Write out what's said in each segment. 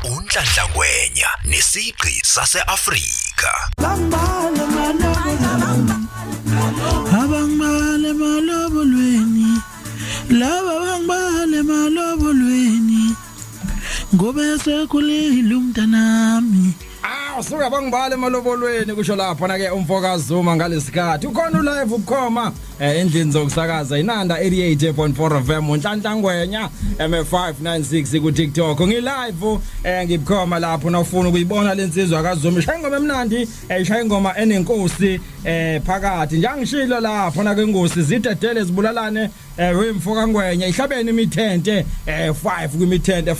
uNhlanhla Ngwenya nesiqi sase-Afrika. Abangibale malobolweni laba bangibale malobolweni ngoba sekhulile umntanami. Suka bangibale malobolweni kusho lapha na ke umfokazi Zuma ngalesikhathi ukhona ulive bukhoma endlini zokusakaza inanda 88.4 FM uNhlanhla Ngwenya M596 ku TikTok ngilive ngibukhoma lapho nawufuna ukuyibona lensizwa kaZuma ishaya ingoma emnandi ishaya ingoma enenkosi phakathi njengishilo lapho na ke ingosi zidedele zibulalane wemfoka Ngwenya ihlabene imithente 5 kwimithente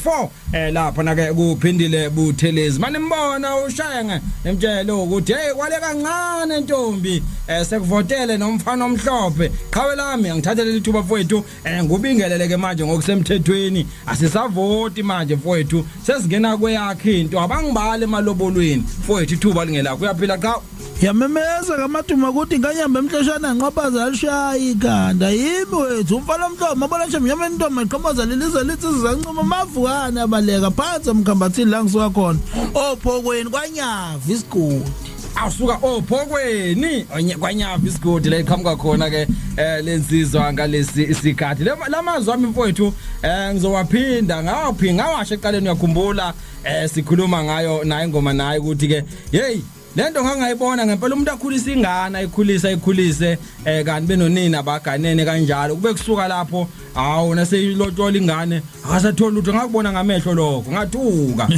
4 lapho na ke kuphindile buthelezi manimbona ushenge emtshelo ukuthi hey kwale kancane ntombi sekuvotele nomfana omhlophe qhawe lami ngithathele lithuba mfowethu ngubingeleleke manje ngokusemthethweni asisavoti manje mfowethu sesingena kweyakhe into abangibale emalobolweni mfowethu ithuba lingelakho uyaphila cha yamemeza kamaduma ukuthi nganyamba emhloshana nqabaza alishayi ikhanda yimi wethu umfana omhlophe mabona nje mnyama intombi iqhamuza lelize lithi sizancuma mavukane abaleka phansi emkhambathini la ngisuka khona ophokweni kwanyava isigodi asuka ophokweni kwanyava isigodi la iqhamuka khona ke lensizwa ngalesi isikhathi lamazwi ami mfowethu ngizowaphinda ngawashe eqaleni uyakhumbula sikhuluma ngayo naye ingoma naye ukuthi ke hey lento ngangayibona ngempela umuntu akhulisa ingane ayikhulise kanti benonina abaganene kanjalo kube kusuka lapho hawu naseyilotola ingane akasathola utho ngakubona ngamehlo lokho ngathuka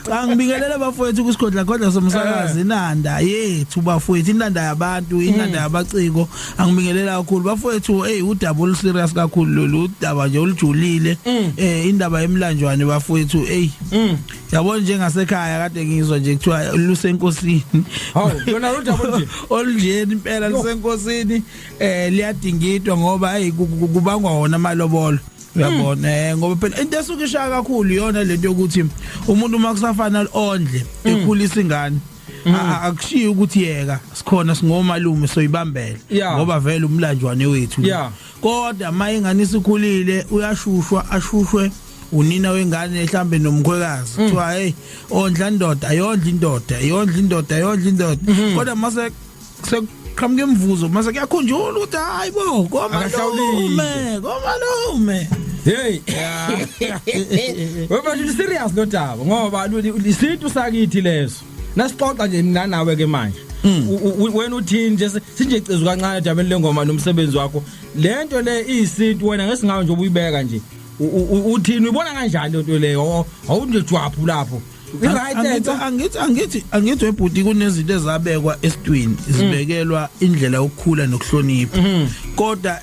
cha ngibingelela bafowethu kusigodla somsakazi inanda yethu bafowethu inanda yabantu inanda yabaciko angibingelela kakhulu bafowethu hey udaba olu serious kakhulu lolu udaba nje olujulile indaba yemlanjwane bafowethu hey yabona njengasekhaya kade ngizwa nje kuthiwa lusenkosini hawu yona udaba nje olujeni impela lusenkosini liyadingidwa ngoba hey kubangwa wona amalobolo uyabona ngoba phela into esuke ishaya kakhulu yona lento yokuthi umuntu makusafana ondle ekhulisa ingane akushiyi ukuthi yeka sikhona singomalume soyibambela ngoba vele umlanjwane wethu kodwa mayingane isikhulile uyashushwa ashushwe unina wengane mhlambe nomkhwekazi kuthiwa hey ondla indoda ayondla indoda kodwa mase qhamuke emvuzo mase kuyakhunjula ukuthi hayibo komalume hey weba nje serious lo daba ngoba lisintu sakithi leso nasixoxa nje mina nawe ke manje wena uthini nje sinje cizo kancane dabeni lengoma nomsebenzi wakho lento le isintu wena ngesingawe nje ubuyibeka nje uthini ubona kanjani lento leyo awunje jwaphu lapho angithi webhuti kunezinto ezabekwa esitwini zibekelwa indlela yokukhula nokuhlonipha kodwa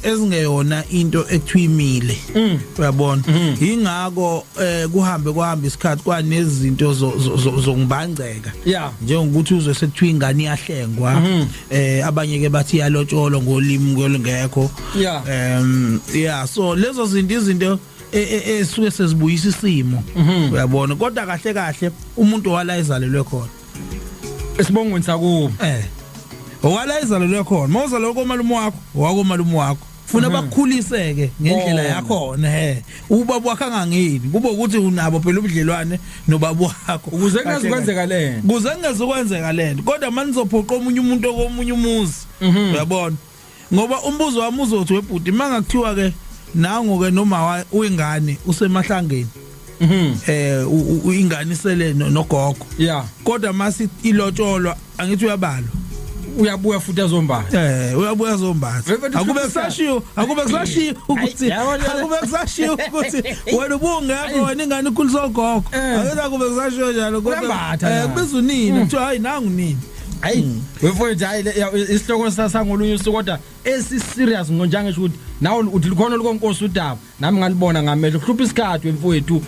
ezingeyona into ekuthwimile uyabona ingako kuhamba isikhathi kwanezinto zongibangceka njengokuthi uzwe sekuthiwa ingane iyahlengwa abanye ke bathi iyalotsholwa ngolimi ngolungekho so lezo izinto esuke sezibuyisa isimo uyabona kodwa kahle umuntu wala izalelwe khona esibongweni sakubo owala izalelwe khona mawuzalelwe komalume wakho funa bakukhuliseke ngendlela yakhona ubaba wakhe angangeni kube ukuthi unabo phela ubudlelwane nobaba wakho ukuze kungezokwenzeka lento kodwa manje nizophoqa omunye umuntu okomunye umuzi uyabona ngoba umbuzo wami uzothi webhuti mangakuthiwa ke nangu ke noma uyingane usemahlangeni ingane isele nogogo kodwa masi ilotsholwa angithi uyabalwa uyabuya futhi azombatha uyabuya azombatha akube kusashiyo ukuthi wena ubungekho wena ingane ikhuliswa ugogo akube akube kusashiyo njalo kodwa kubiza unini kuthiwa hayi nangu nini hayi wefowethu hayi isihloko sasangolunye usuku kodwa serious ngonjange ukuthi nawo uthi likhona likonkosi udaba nami ngalibona ngamehlo kuhlupha isikhathi wemfowethu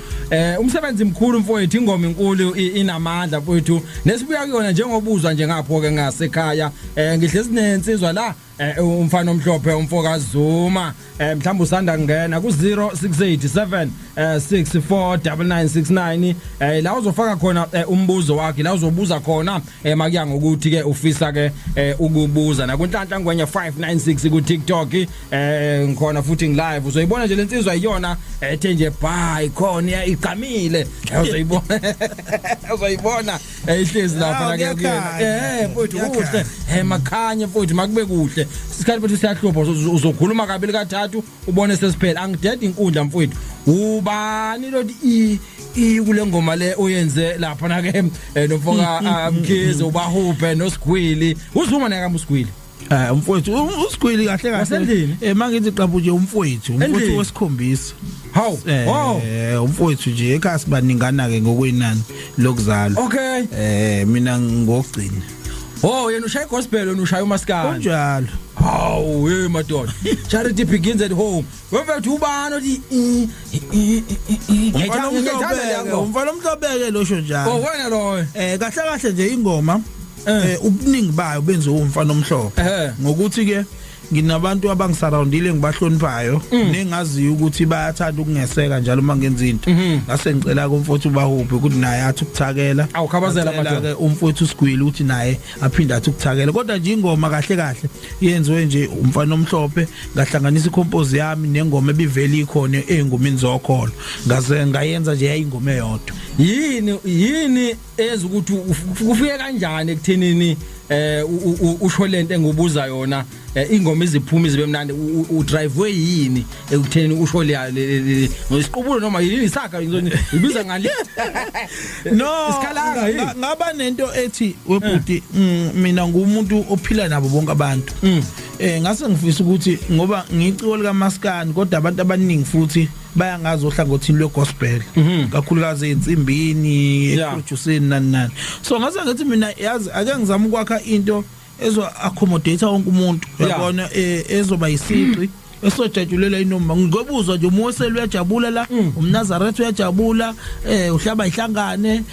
umsebenzi mkhulu mfowethu ingoma inkulu inamandla mfowethu nesibuya kuyona njengobuzwa nje ngapho ke ngasekhaya ngihlezi nensizwa la umfana omhlophe umfokazi Zuma mhlawumbe usanda kungena ku 0687 649969 la uzofaka khona umbuzo wakhe la uzobuza khona makuya ngokuthi ke ufisa ke ukubuza na kuNhlanhla Ngwenya 596 ku TikTok ngikhona futhi ngi-live uzoyibona nje lensizwa iyona ethe nje bye khona igamile uzoyibona ihlezi lapha na ke mfowethu kuhle makhanye mfowethu makube kuhle isikhathi bethu siyahlupha uzokhuluma kabili kathathu ubone sesiphela angidede inkundla mfowethu ubani loti kule ngoma le oyenze lapha na ke nomfoka Mkhize ubahuphe noSigwili uzuma na kaMsigwili umfowethu uSigwili kahle kahle mangithi qaphu nje umfowethu wesikhombisa how umfowethu nje ekhaya sibaningana ke ngokwinani lokuzala okay mina ngokugcina yena ushaya gospel wena ushaya umaskandi kunjalo hawu madoda charity begins at home wemfethu ubani othi umfana omhlobeke losho njalo wena loyo kahle kahle nje ingoma ubuningi bayo benze umfana omhlophe ngokuthi ke nginabantu abangisurroundile ngibahloniphayo nengaziyo ukuthi bayathanda ukungeseka njalo mangenza into ngase ngicela kumfowethu ubahuphi ukuthi naye athi ukuthakela awukhabazela ke umfowethu uSigwili uthi naye aphinda athi ukuthakela kodwa nje ingoma kahle kahle yenziwe nje umfana omhlophe ngahlanganisa icompose yami nengoma ebivele ikhona engomini zokholo ngaze ngayenza nje yayingoma eyodwa yini ezukuthi kufike kanjani ekuthenini usholente ngobuza yona ingoma iziphuma izibe mnandi udrive yini ekuthenini ushole ngisiqubulo noma yini isaka ibiza ngani no isikhalanga ngaba nento ethi webhuti mina ngumuntu ophila nabo bonke abantu ngase ngifisa ukuthi ngoba ngiciko lika maskani kodwa abantu abaningi futhi bayangazi ohlangothini lwegospel kakhulukazi ensimbini eproducing nani so ngase ngathi mina yazi ake ngizama ukwakha into ezo accommodate wonke umuntu yabona ezoba yisiqi esojajulela inoma ngibuzwa nje uMoseli uyajabula la umNazaretha uyajabula uhlaba ihlangane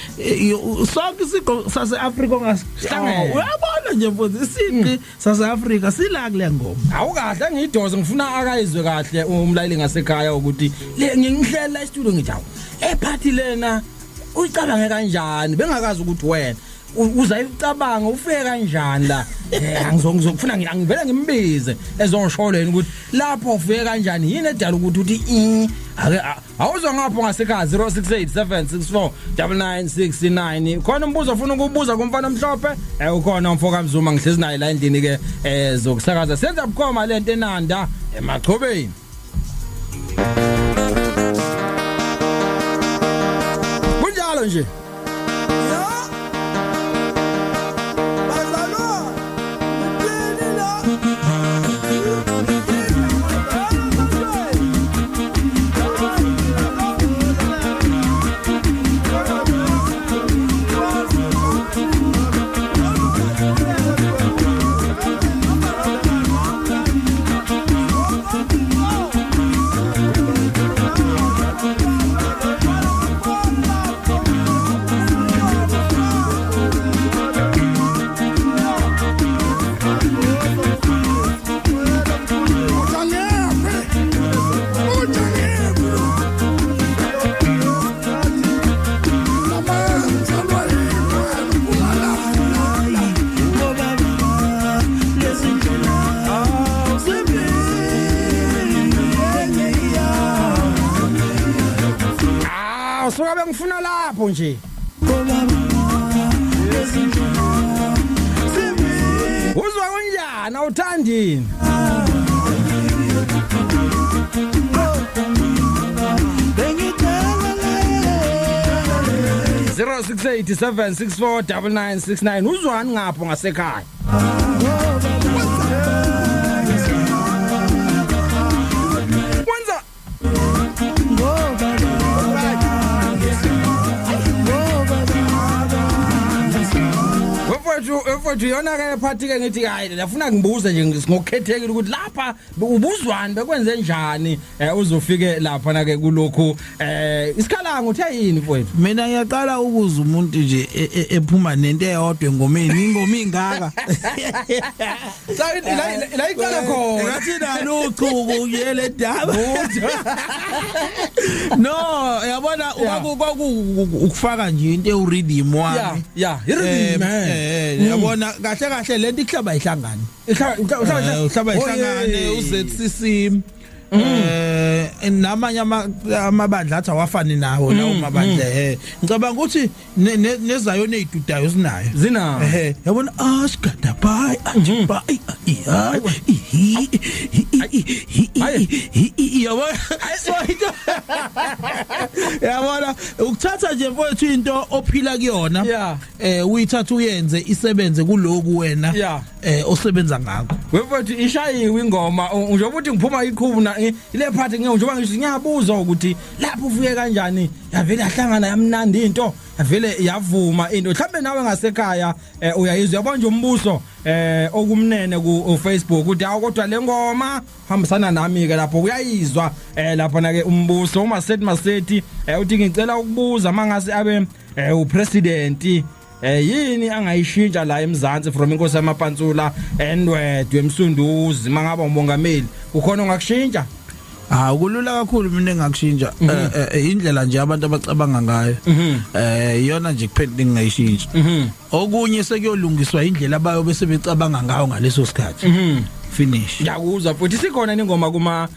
sonke isiqo sase Africa ngasihlangene uyabona nje mfowethu isiqi sase Africa sila kule ngoma awukahle ngiyidoze ngifuna akayizwe kahle umlayeli ngasekhaya ukuthi le ngingihlela e-studio ngithi awu ephathi lena uyicabange kanjani bengakazi ukuthi wena uzayicabanga ufike kanjani la ngizokufuna ngivela ngimbize ezongisholeni ukuthi lapho ufike kanjani yini edala ukuthi uthi awuzwa ngapho ngasekhaya 0687649969 khona umbuzo ufuna ukubuza kumfana omhlophe ukhona umfoka Mzuma ngihlezi naye la endini ke zokusakaza senza bukhoma lento enanda emachobeni kunjalo nje sobe ngifuna lapho nje uzwa kunjani awuthandini 0687649969 uzwani ngapho ngasekhaya mfowethu yona ke phathi ke ngithi hayi lafuna ngibuze nje ngokukhethekile ukuthi lapha ubuzwani bekwenze njani uzofike lapha na ke kulokho isikhalango uthe yini mfowethu mina ngiyaqala ukuza umuntu nje ephuma nento eyodwa engomeni ingoma ingaka la iqala khona ngathi nalo uchuku yele daba no yabona ukufaka nje into eurhythm wami irhythm yabona kahle kahle lento ihlaba ihlangane uhlaba ihlangane uZCC namanye amabandla athi awafani nawo lawo mabandla ngicabanga ukuthi nezayona ezidudayo sinayo zinayo yabona asigada bye anje bye yabona ukuthatha nje mfowethu into ophila kuyona uyithatha uyenze isebenze kuloku wena osebenza ngakho wefowethu ishayiwe ingoma njengoba uthi ngiphuma iqhubuna ile phathi njengoba ngisho ngiyabuza ukuthi lapho ufike kanjani yavele yahlangana yamnandi into yavele yavuma into mhlambe nawe ngasekhaya uyayizwa yabona nje umbuso okumnene ku Facebook uthi kodwa le ngoma hambisana nami ke lapho uyayizwa lapha na ke umbuso uMasethi uthi ngicela ukubuza mangase abe upresident yini angayishintsha la eMzansi from inkosi yamaPantsula eNdwedwe eMsunduzi mangaba umongameli ukhona ongakushintsha kulula kakhulu mina engakushintsha indlela nje abantu abacabanga ngayo iyona nje kuphela engingayishintsha okunye sekuyolungiswa indlela abayo bese becabanga ngayo ngaleso sikhathi finish yakuzwa futhi sikhona ingoma kuma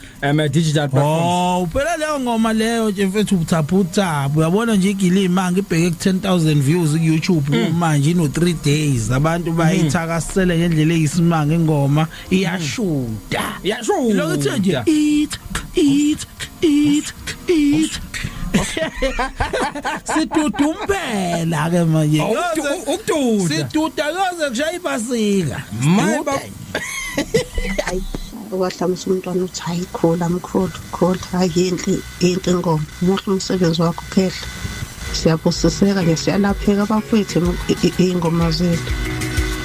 digital platforms uphela leyo ngoma leyo nje mfethu ubuthapha uyabona nje igilima ngibheke ku 10,000 views ku YouTube manje ino 3 days abantu bayithakasela ngendlela eyisimanga ingoma iyashuda lokuthi nje eat situdumpela ke manje ukududa situda loze kushaya ibasika mayeba Wahlamusa umntwana uthi hayikhula mkhulu ayinhle into ingoma muhle umsebenzi wakho phela siyabusiseka nje siyalapheka abafethu ingoma zethu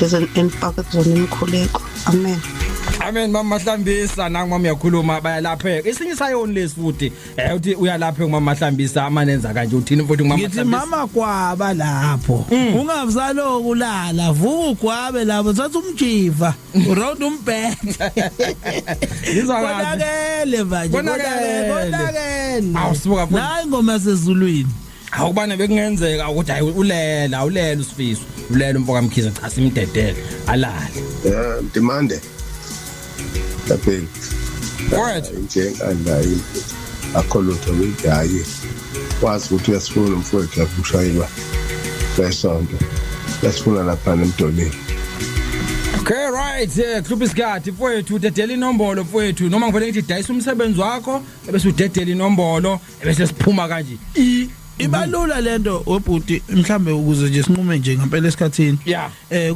lezi empaka kuzona imkhuleko amen mama Hlambisa nangu mama uyakhuluma bayalapheka isinye sayoni lesifuthi uthi uyalapheka mama Hlambisa amanenza kanje uthini futhi mama Hlambisa ngithi mama kwaba lapho ungavuzalo kulala vuka ugwabe lapho thatha umjiva uround umbhede konakele manje konakele awusuka futhi la ingoma yasezulwini awubane bekungenzeka ukuthi hayi ulela usifiso ulela umfoka Mkhize cha simdedele alale demande lapel what njenganayi akholotho wegayi wazi ukuthi uyasifuna umfowethu lapho ushayelwa lesonto yasifuna lapha nemdoleni okay right club isikhathi mfowethu udedela inombolo mfowethu noma ngivele ngithi dayisa umsebenzi wakho ebese udedela inombolo ebese siphuma kanje ibalula lento obhuti mhlambe ukuze nje sinqume nje ngempela esikhathini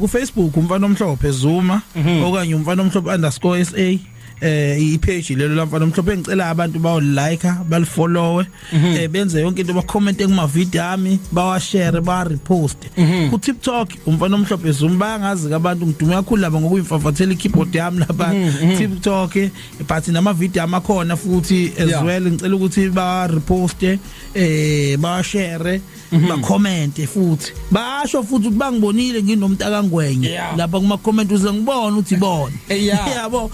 ku Facebook umfana omhlophe Zuma okanye umfana omhlophe _SA ipage lelo lamfana omhlophe ngicela abantu bawo like balifollow benze yonke into bacomment kuma video ami bawashare ba repost ku TikTok umfana omhlophe Zuma bayangazi abantu ngidume kakhulu laba ngokuyimfafathela ikeyboard yami lapha TikTok but nama video amakhona futhi as well ngicela ukuthi ba repost ba share ba comment futhi basho futhi ukuthi bangibonile nginomntaka ngwenye lapha kuma comment uze ngibone uthi bona yabo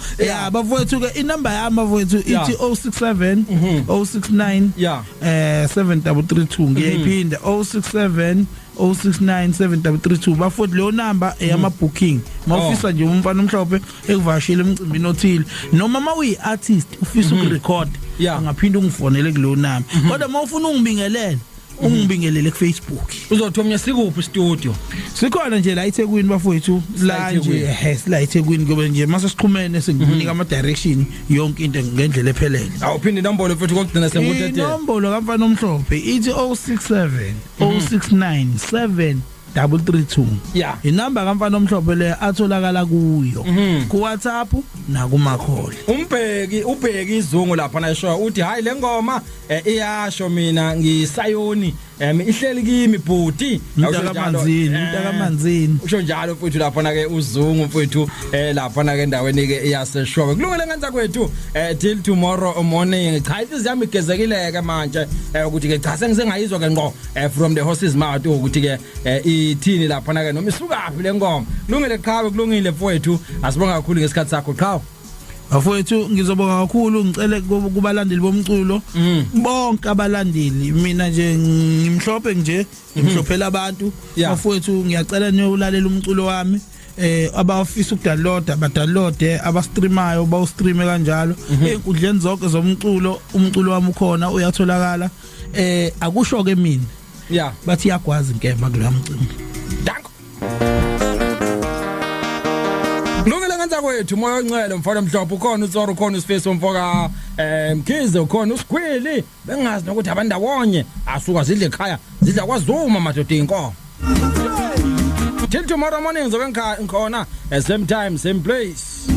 bafowethu ke inamba yami bafowethu ithi 067 069 7332 ngiyayiphinda 067 0697332 bafowethu leyo number eyama booking mawufisa nje umfana omhlophe ekuvashile emcimbini othile noma mawuyi artist ufisa ukurecord angaphinda ungifonele kuleyo number kodwa mawufuna ungibingelele ungibingelele ku Facebook uzothomnya sikuphi studio sikhona nje la eThekwini bafowethu la nje la eThekwini ngoba nje mase siqhumene senginika ama direction yonke into ngendlela ephelele awuphinde inombolo futhi kokugcina senguthethe inombolo kamfana omhlophe ithi 067 069 732 inamba kamfana omhlophe le atholakala kuyo ku WhatsApp na kuma call ubheki izungu lapha na show uthi hayi le ngoma iyasho mina ngisayoni ihleli kimi bhuti mntakamanzini usho njalo mfowethu lapha na ke uzungu mfowethu lapha na ke endaweni ke iyaseshowe kulungile ngenza kwethu till tomorrow morning cha izinto zami igezekile ke manje ukuthi ke cha sengizengayizwa ke ngqo from the horse's mouth ukuthi ke ithini lapha na ke noma isukaphi le ngoma kulungile qhawe kulungile mfowethu asibonga kakhulu ngesikhathi sakho qhawe Afowethu ngizobonga kakhulu ngicele kubalandeli bomculo bonke abalandeli mina nje ngimhlophe nje ngimhlophela abantu afowethu ngiyacela niyolalela umculo wami abafisa ukudownloada badownloade abastreamayo bawustreame kanjalo einkundleni zonke zomculo umculo wami ukhona uyatholakala akusho ke mina yeah bathi iyagwaza inkemba kulamcimbi danko Lungile ngenza kwethu moya oncele mfana mhlophe ukhona uTsoro ukhona uSifiso mfoka Mkhize ukhona uSigwili bengazi nokuthi abandawonye asuka zidle ekhaya zidla kwaZuma madoda inkomo Till tomorrow morning zobe ngikhona same time same place